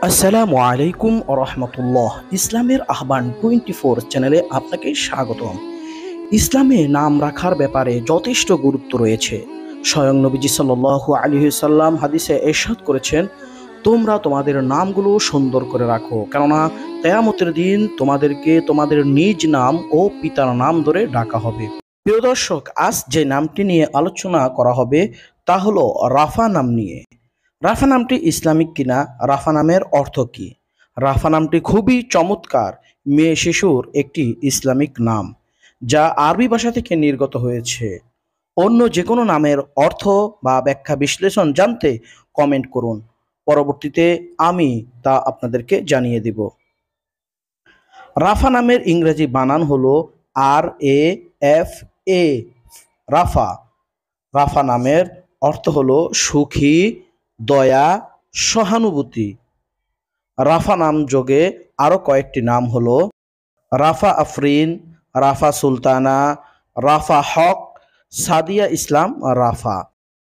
আসসালামু আলাইকুম রহমতুল্লাহ। ইসলামের আহ্বান 24 চ্যানেলে আপনাকে স্বাগতম। ইসলামে নাম রাখার ব্যাপারে যথেষ্ট গুরুত্ব রয়েছে। স্বয়ং নবীজি সাল্লাল্লাহু আলাইহি সাল্লাম হাদিসে ইরশাদ করেছেন, তোমরা তোমাদের নামগুলো সুন্দর করে রাখো, কেননা কিয়ামতের দিন তোমাদেরকে তোমাদের নিজ নাম ও পিতার নাম ধরে ডাকা হবে। প্রিয় দর্শক, আজ যে নামটি নিয়ে আলোচনা করা হবে তা হলো রাফা নাম নিয়ে। রাফা নামটি ইসলামিক কিনা? রাফা নামের অর্থ কি? রাফা নামটি খুবই চমৎকার মেয়ে শিশুর একটি ইসলামিক নাম, যা আরবি ভাষা থেকে নির্গত হয়েছে। অন্য যে কোনো নামের অর্থ বা ব্যাখ্যা বিশ্লেষণ জানতে কমেন্ট করুন, পরবর্তীতে আমি তা আপনাদেরকে জানিয়ে দিব। রাফা নামের ইংরেজি বানান হলো RAFA, রাফা। রাফা নামের অর্থ হলো সুখী, দয়া, সহানুভূতি। রাফা নাম যোগে আরো কয়েকটি নাম হলো রাফা আফরিন, রাফা সুলতানা, রাফা হক, সাদিয়া ইসলাম রাফা।